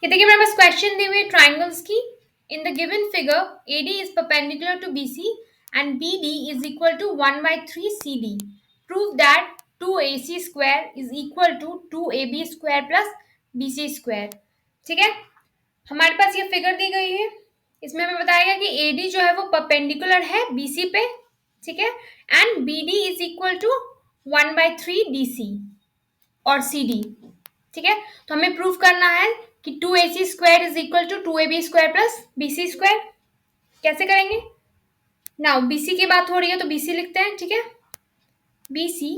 ये देखिए मेरे पास क्वेश्चन दी हुई है ट्राइंगल्स की। In the given figure AD is perpendicular to BC and BD is equal to 1/3 CD। Prove that 2AC square is equal to 2AB square plus BC square. ठीक है, हमारे पास ये फिगर दी गई है। इसमें हमें बताया गया कि AD जो है वो परपेंडिकुलर है BC पे, ठीक है, and BD is equal to 1/3 DC और CD। ठीक है, तो हमें प्रूव करना है कि 2AC square is equal to 2AB square plus BC square. कैसे करेंगे? नाउ BC की बात हो रही है तो BC लिखते हैं। ठीक है, BC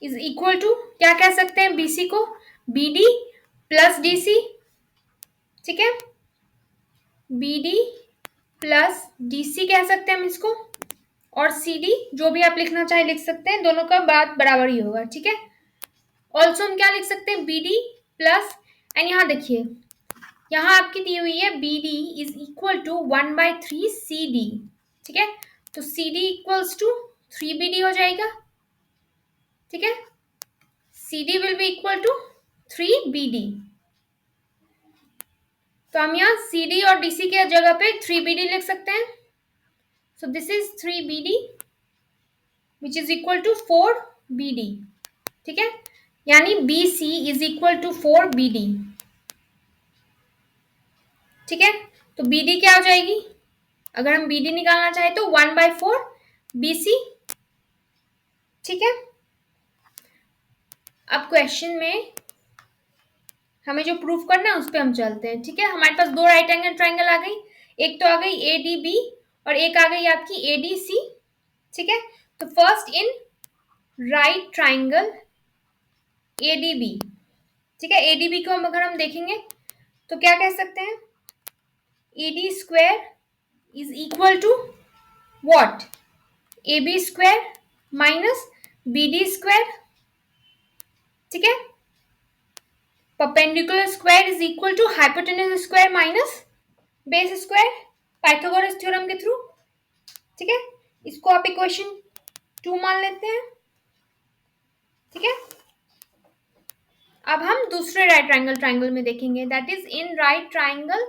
इज इक्वल टू, क्या कह सकते हैं BC को? BD plus DC। ठीक है, BD प्लस DC कह सकते हैं हम इसको, और CD जो भी आप लिखना चाहे लिख सकते हैं, दोनों का बात बराबर ही होगा। ठीक है, ऑल्सो हम क्या लिख सकते हैं? BD प्लस, एंड यहाँ देखिए, यहाँ आपकी दी हुई है BD is equal to 1/3 CD। ठीक है, तो CD इक्वल्स टू 3BD हो जाएगा। ठीक है, CD will be equal to 3BD। तो हम यहाँ CD और DC के जगह पे 3BD लिख सकते हैं। So this is 3BD which is equal to 4BD। ठीक है, यानी BC is equal to 4BD। ठीक है, तो BD क्या हो जाएगी? अगर हम BD निकालना चाहे तो 1/4 BC। ठीक है, अब क्वेश्चन में हमें जो प्रूफ करना है उस पर हम चलते हैं। ठीक है, हमारे पास दो राइट एंगल ट्राइंगल आ गई, एक तो आ गई ADB और एक आ गई आपकी ADC। ठीक है, तो first in right triangle ADB। ठीक है, ADB को अगर हम देखेंगे तो क्या कह सकते हैं? AD square is equal to what? AB square minus BD square. ठीक है, perpendicular square is equal to hypotenuse square minus base square, Pythagoras theorem के थ्रू। ठीक है, इसको आप इक्वेशन 2 मान लेते हैं। ठीक है, अब हम दूसरे राइट ट्राइंगल में देखेंगे, that is in right triangle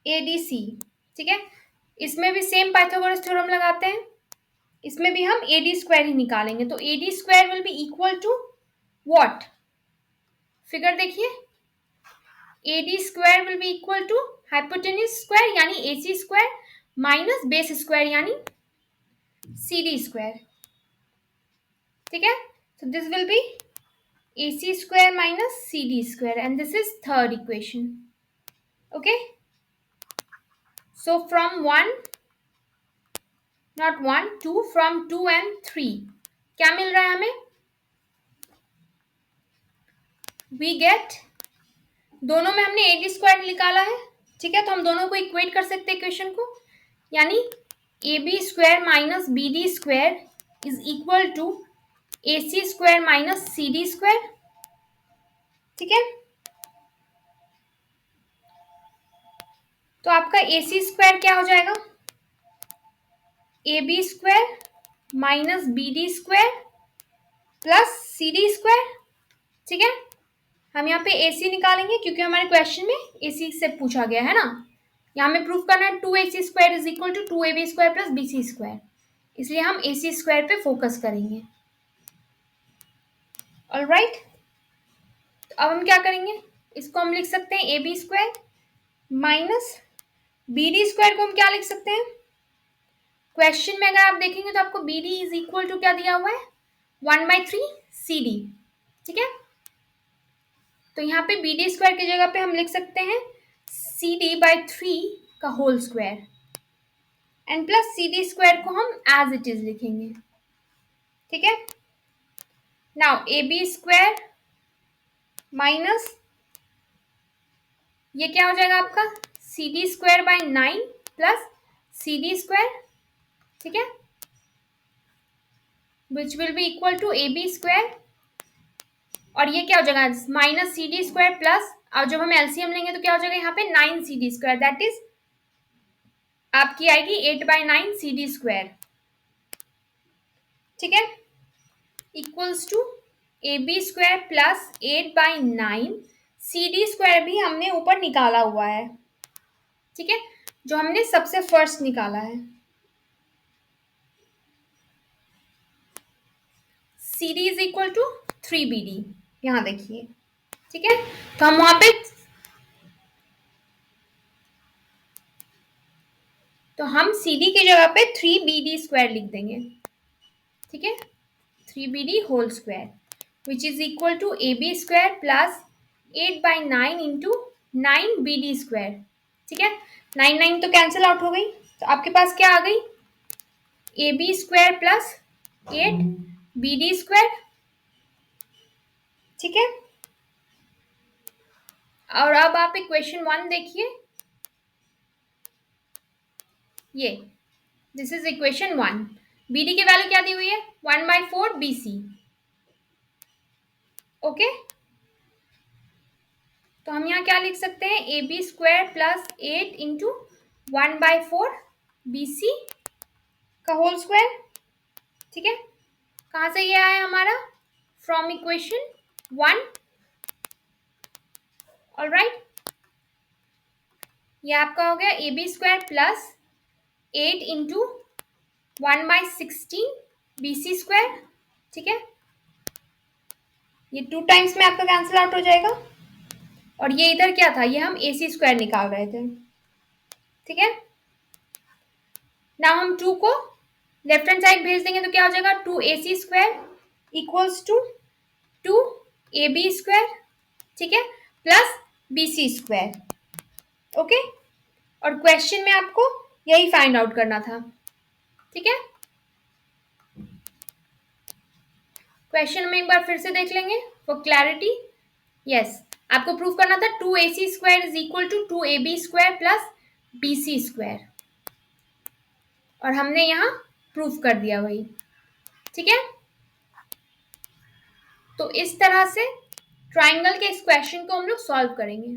ADC। ठीक है, इसमें भी सेम पाइथागोरस थ्योरम लगाते हैं, इसमें भी हम AD स्क्वायर ही निकालेंगे। तो AD square will be equal to what? Figure देखिए, AD square will be equal to hypotenuse square यानी AC square minus base square यानी CD स्क्वायर। ठीक है, so this will be AC square minus CD square and this is third equation. Okay, so from 1, not 1, 2, from 2 and 3 क्या मिल रहा है हमें? We get, दोनों में हमने AD स्क्वायर निकाला है। ठीक है, तो हम दोनों को इक्वेट कर सकते हैं इक्वेशन को, यानी AB square minus BD square is equal to AC square minus CD square. ठीक है, तो आपका AC स्क्वायर क्या हो जाएगा? AB square minus BD square plus CD square. ठीक है, हम यहाँ पे AC निकालेंगे क्योंकि हमारे क्वेश्चन में AC से पूछा गया है ना। यहाँ हमें प्रूफ करना है 2AC square is equal to 2AB square plus BC square, इसलिए हम AC स्क्वायर पे फोकस करेंगे। ऑलराइट, तो अब हम क्या करेंगे? इसको हम लिख सकते हैं AB square minus BD square को हम क्या लिख सकते हैं? क्वेश्चन में अगर आप देखेंगे तो आपको BD इज इक्वल टू क्या दिया हुआ है? 1/3 CD। ठीक है, तो यहाँ पे BD स्क्वायर की जगह पे हम लिख सकते हैं CD/3 का whole square and plus CD square को हम एज इट इज लिखेंगे। ठीक है, नाउ AB स्क्वायर माइनस ये क्या हो जाएगा आपका? CD square by 9 plus CD square. ठीक है, which will be equal to AB square, और ये क्या हो जाएगा? माइनस CD स्क्वायर प्लस, और जब हम एलसीएम लेंगे तो क्या हो जाएगा यहाँ पे? 9 CD स्क्वायर, दैट इज आपकी आएगी 8/9 CD स्क्वायर। ठीक है, equals to AB square plus 8/9 C D square भी हमने ऊपर निकाला हुआ है, ठीक है, जो हमने सबसे फर्स्ट निकाला है। C D is equal to 3BD, यहां देखिए, ठीक है। तो हम वहां पे, तो हम सी डी की जगह पे 3BD स्क्वायर लिख देंगे, ठीक है, 3BD whole square which is equal to AB square plus 8/9 into 9BD square, ठीक है। 9 तो कैंसिल आउट हो गई, तो आपके पास क्या आ गई, AB square plus 8BD square, ठीक है। और अब आप इक्वेशन 1 देखिए, ये दिस इज इक्वेशन 1। BD की वैल्यू क्या दी हुई है, 1/4 BC, ओके। तो हम यहाँ क्या लिख सकते हैं, AB square plus 8 into 1/4 BC का होल स्क्वायर, ठीक है। कहाँ से ये आया हमारा, फ्रॉम इक्वेशन 1, ऑलराइट। ये आपका हो गया AB square plus 8 into 1/16 BC square, ठीक है। ये 2 टाइम्स में आपका कैंसिल आउट हो जाएगा, और ये इधर क्या था, ये हम AC स्क्वायर निकाल रहे थे, ठीक है। ना हम 2 को लेफ्ट हैंड साइड भेज देंगे तो क्या हो जाएगा, 2AC square equals to 2AB square, ठीक है, प्लस BC स्क्वायर, ओके। और क्वेश्चन में आपको यही फाइंड आउट करना था, ठीक है। क्वेश्चन में एक बार फिर से देख लेंगे फॉर क्लैरिटी। यस, आपको प्रूव करना था 2AC square is equal to 2AB square plus BC square, और हमने यहाँ प्रूफ कर दिया वही, ठीक है। तो इस तरह से ट्राइंगल के इस क्वेश्चन को हम लोग सॉल्व करेंगे।